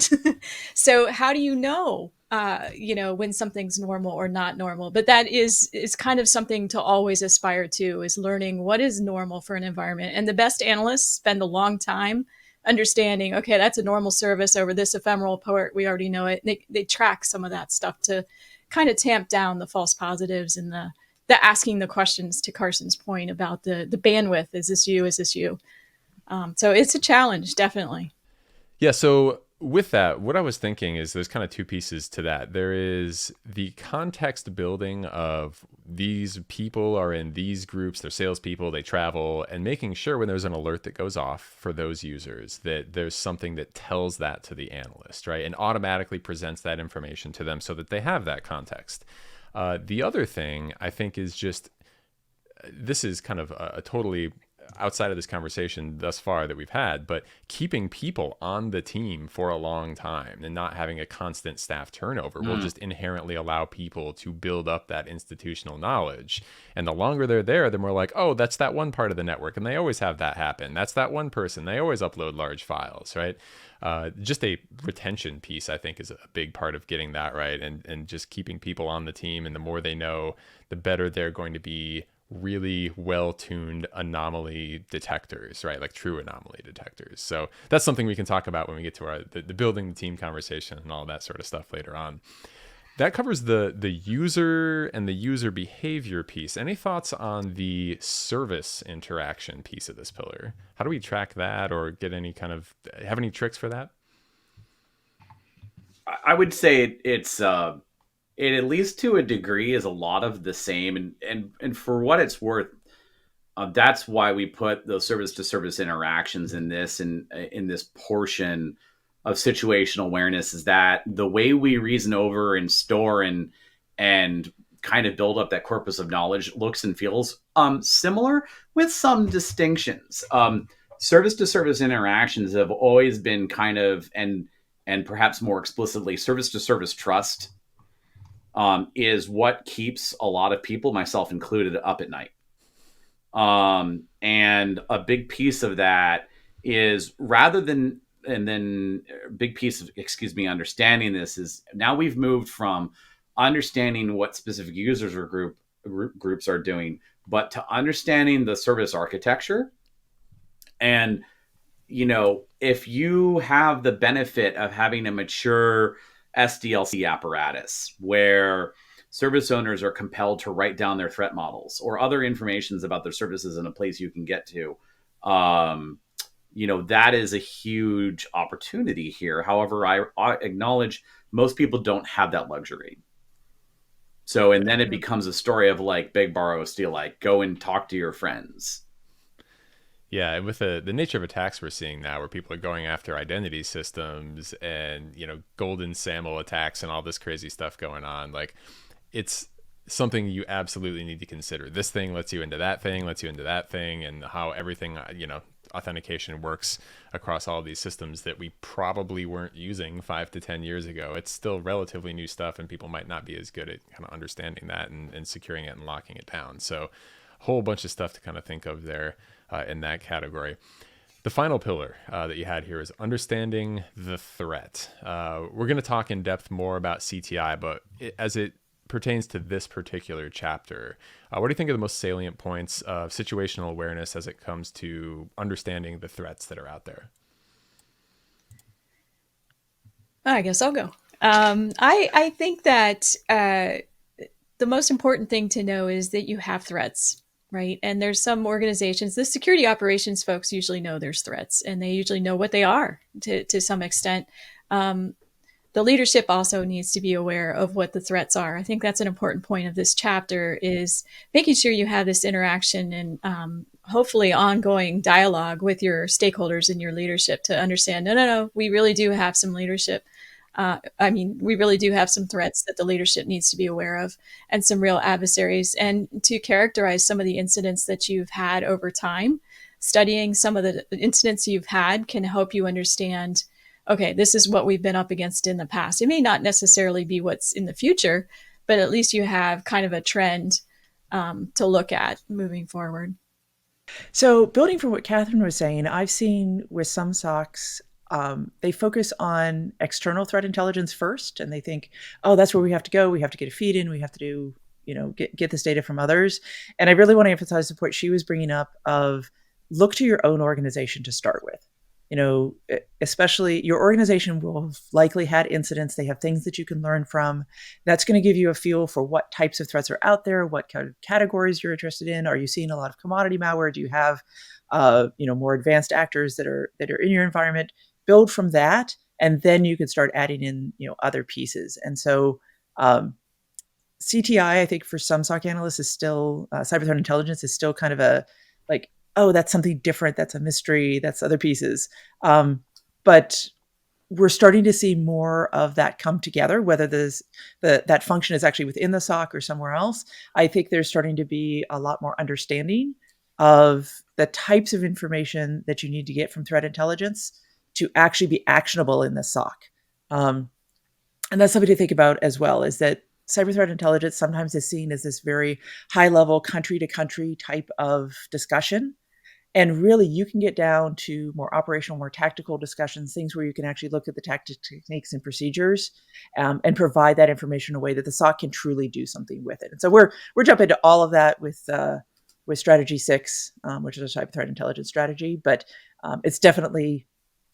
So how do you know, when something's normal or not normal? But that is kind of something to always aspire to, is learning what is normal for an environment. And the best analysts spend a long time understanding, okay, that's a normal service over this ephemeral port. We already know it. They track some of that stuff to kind of tamp down the false positives and the asking the questions, to Carson's point about the bandwidth. Is this you? Is this you? So it's a challenge, definitely. Yeah. So with that, what I was thinking is there's kind of two pieces to that. There is the context building of these people are in these groups, they're salespeople, they travel, and making sure when there's an alert that goes off for those users that there's something that tells that to the analyst, right? And automatically presents that information to them so that they have that context. The other thing I think is just, this is kind of a totally outside of this conversation thus far that we've had, but keeping people on the team for a long time and not having a constant staff turnover will just inherently allow people to build up that institutional knowledge. And the longer they're there, the more like, oh, that's that one part of the network. And they always have that happen. That's that one person. They always upload large files, right? Just a retention piece, I think, is a big part of getting that right. And just keeping people on the team. And the more they know, the better they're going to be really well-tuned anomaly detectors, right? Like true anomaly detectors. So that's something we can talk about when we get to the building the team conversation and all that sort of stuff later on. That covers the user and the user behavior piece. Any thoughts on the service interaction piece of this pillar? How do we track that, or get any kind of, have any tricks for that? I would say it's it, at least to a degree, is a lot of the same. And for what it's worth, that's why we put those service to service interactions in this portion of situational awareness, is that the way we reason over and store and kind of build up that corpus of knowledge looks and feels similar, with some distinctions. Service to service interactions have always been kind of, and perhaps more explicitly, service to service trust is what keeps a lot of people, myself included, up at night. And a big piece of that is, rather than, and then a big piece of, understanding this is, now we've moved from understanding what specific users or groups are doing, but to understanding the service architecture. And, if you have the benefit of having a mature SDLC apparatus where service owners are compelled to write down their threat models or other informations about their services in a place you can get to, that is a huge opportunity here. However, I acknowledge most people don't have that luxury. So, and then it becomes a story of like beg, borrow, steal, like go and talk to your friends. Yeah, and with the nature of attacks we're seeing now, where people are going after identity systems and, golden SAML attacks and all this crazy stuff going on, like, it's something you absolutely need to consider. This thing lets you into that thing, and how everything, authentication works across all these systems that we probably weren't using 5 to 10 years ago. It's still relatively new stuff, and people might not be as good at kind of understanding that and securing it and locking it down. So a whole bunch of stuff to kind of think of there. In that category. The final pillar that you had here is understanding the threat. We're going to talk in depth more about CTI, but as it pertains to this particular chapter, what do you think are the most salient points of situational awareness as it comes to understanding the threats that are out there? I guess I'll go. I think that the most important thing to know is that you have threats. Right. And there's some organizations, the security operations folks usually know there's threats, and they usually know what they are to some extent. The leadership also needs to be aware of what the threats are. I think that's an important point of this chapter, is making sure you have this interaction and hopefully ongoing dialogue with your stakeholders and your leadership to understand, no, we really do have some leadership I mean, we really do have some threats that the leadership needs to be aware of and some real adversaries. And to characterize some of the incidents that you've had over time, studying some of the incidents you've had can help you understand, okay, this is what we've been up against in the past. It may not necessarily be what's in the future, but at least you have kind of a trend to look at moving forward. So, building from what Catherine was saying, I've seen with some SOCs, they focus on external threat intelligence first, and they think, oh, that's where we have to go. We have to get a feed in. We have to do, get this data from others. And I really want to emphasize the point she was bringing up of look to your own organization to start with. Especially your organization will have likely had incidents. They have things that you can learn from. That's going to give you a feel for what types of threats are out there, what kind of categories you're interested in. Are you seeing a lot of commodity malware? Do you have, more advanced actors that are in your environment? Build from that, and then you can start adding in, other pieces. And so, CTI, I think for some SOC analysts is still cyber threat intelligence is still kind of a like, oh, that's something different. That's a mystery. That's other pieces. But we're starting to see more of that come together, whether that function is actually within the SOC or somewhere else. I think there's starting to be a lot more understanding of the types of information that you need to get from threat intelligence to actually be actionable in the SOC. And that's something to think about as well, is that cyber threat intelligence sometimes is seen as this very high level country to country type of discussion. And really, you can get down to more operational, more tactical discussions, things where you can actually look at the tactics, techniques, and procedures, and provide that information in a way that the SOC can truly do something with it. And so we're jumping into all of that with Strategy 6, which is a cyber threat intelligence strategy. But it's definitely,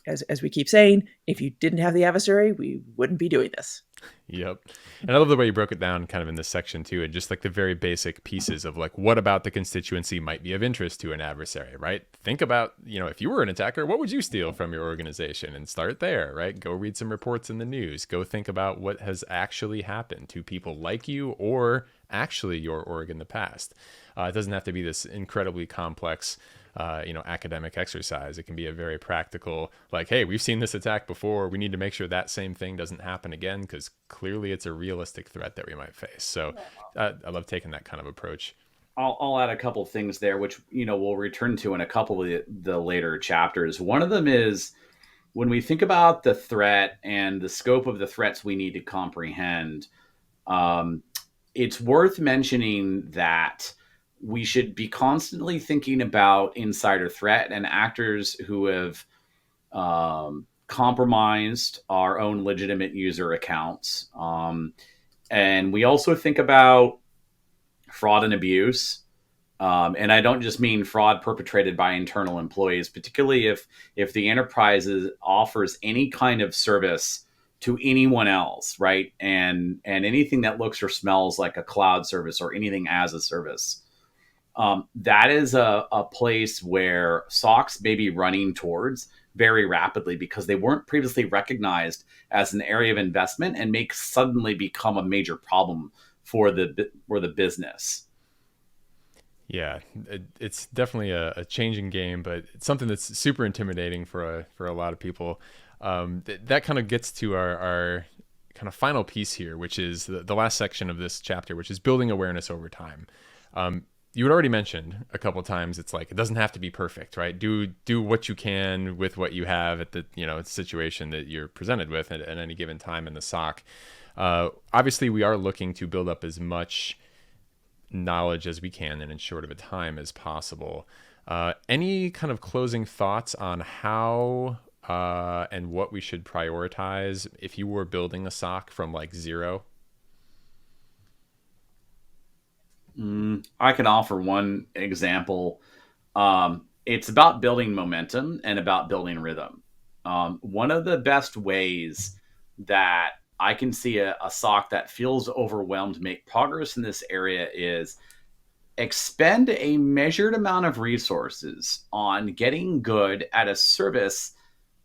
as we keep saying, if you didn't have the adversary, we wouldn't be doing this. Yep. And I love the way you broke it down kind of in this section too, and just like the very basic pieces of like, what about the constituency might be of interest to an adversary, right? Think about, if you were an attacker, what would you steal from your organization, and start there, right? Go read some reports in the news. Go think about what has actually happened to people like you or actually your org in the past. It doesn't have to be this incredibly complex academic exercise. It can be a very practical, like, hey, we've seen this attack before. We need to make sure that same thing doesn't happen again, because clearly it's a realistic threat that we might face. So I love taking that kind of approach. I'll add a couple of things there, which, we'll return to in a couple of the later chapters. One of them is when we think about the threat and the scope of the threats we need to comprehend, it's worth mentioning that we should be constantly thinking about insider threat and actors who have compromised our own legitimate user accounts. And we also think about fraud and abuse. And I don't just mean fraud perpetrated by internal employees, particularly if the enterprise offers any kind of service to anyone else, right? And anything that looks or smells like a cloud service or anything as a service. That is a place where SOCs may be running towards very rapidly because they weren't previously recognized as an area of investment and may suddenly become a major problem for the business. Yeah, it's definitely a changing game, but it's something that's super intimidating for a lot of people. That kind of gets to our kind of final piece here, which is the last section of this chapter, which is building awareness over time. You had already mentioned a couple of times, it's like, it doesn't have to be perfect, right? Do what you can with what you have at the situation that you're presented with at any given time in the SOC. Obviously, we are looking to build up as much knowledge as we can in as short of a time as possible. Any kind of closing thoughts on how and what we should prioritize if you were building a SOC from like zero? I can offer one example. It's about building momentum and about building rhythm. One of the best ways that I can see a SOC that feels overwhelmed make progress in this area is expend a measured amount of resources on getting good at a service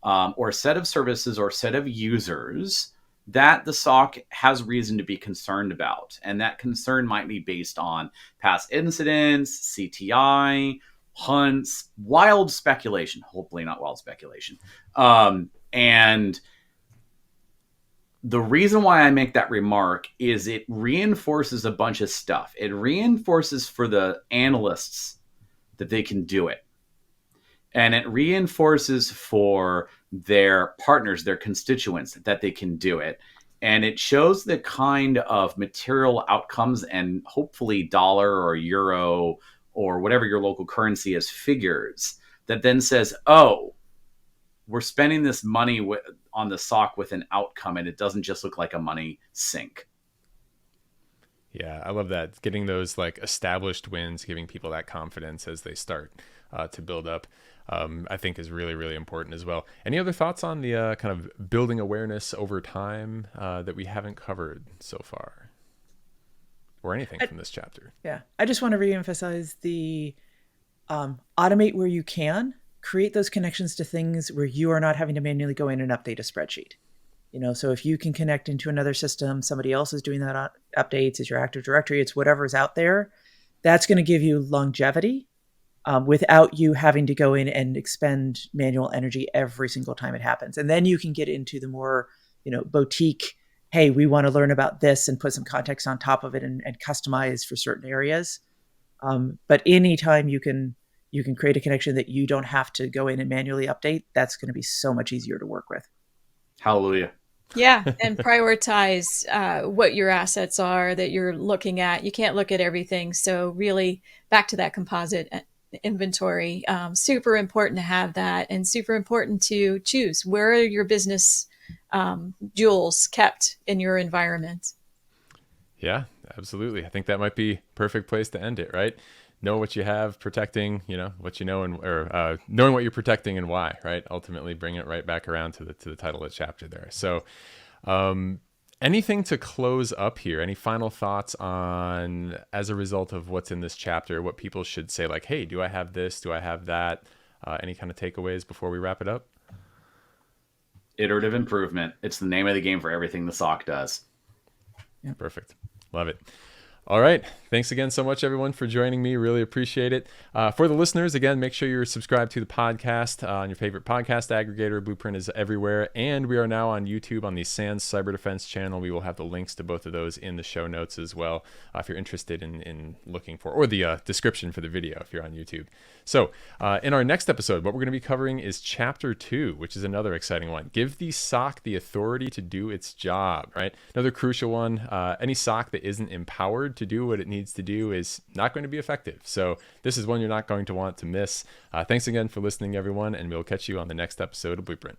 or set of services or set of users that the SOC has reason to be concerned about. And that concern might be based on past incidents, CTI, hunts, wild speculation, hopefully not wild speculation. And The reason why I make that remark is it reinforces a bunch of stuff. It reinforces for the analysts that they can do it. And it reinforces for their partners, their constituents, that they can do it. And it shows the kind of material outcomes and hopefully dollar or euro or whatever your local currency is figures that then says, oh, we're spending this money on the SOC with an outcome, and it doesn't just look like a money sink. Yeah, I love that. Getting those like established wins, giving people that confidence as they start to build up, I think is really, really important as well. Any other thoughts on the kind of building awareness over time that we haven't covered so far? Or anything from this chapter? Yeah, I just want to reemphasize the automate where you can, create those connections to things where you are not having to manually go in and update a spreadsheet. So if you can connect into another system, somebody else is doing that updates, it's your Active Directory, it's whatever's out there, that's going to give you longevity without you having to go in and expend manual energy every single time it happens. And then you can get into the more, boutique, hey, we want to learn about this and put some context on top of it and customize for certain areas. But anytime you can create a connection that you don't have to go in and manually update, that's going to be so much easier to work with. Hallelujah. Yeah, and prioritize what your assets are that you're looking at. You can't look at everything. So really back to that composite inventory, super important to have that, and super important to choose where are your business jewels kept in your environment. Yeah, absolutely. I think that might be perfect place to end it, right? Know what you have, protecting, what you know, or knowing what you're protecting and why, right? Ultimately bring it right back around to the title of the chapter there. So anything to close up here? Any final thoughts on, as a result of what's in this chapter, what people should say, like, hey, do I have this? Do I have that? Any kind of takeaways before we wrap it up? Iterative improvement. It's the name of the game for everything the SOC does. Yeah. Perfect. Love it. All right. Thanks again so much, everyone, for joining me. Really appreciate it. For the listeners, again, make sure you're subscribed to the podcast on your favorite podcast aggregator. Blueprint is everywhere. And we are now on YouTube on the SANS Cyber Defense channel. We will have the links to both of those in the show notes as well, if you're interested in looking for, or the description for the video if you're on YouTube. So in our next episode, what we're going to be covering is Chapter 2, which is another exciting one. Give the SOC the authority to do its job, right? Another crucial one. Any SOC that isn't empowered to do what it needs to do is not going to be effective. So this is one you're not going to want to miss. Thanks again for listening, everyone, and we'll catch you on the next episode of Blueprint.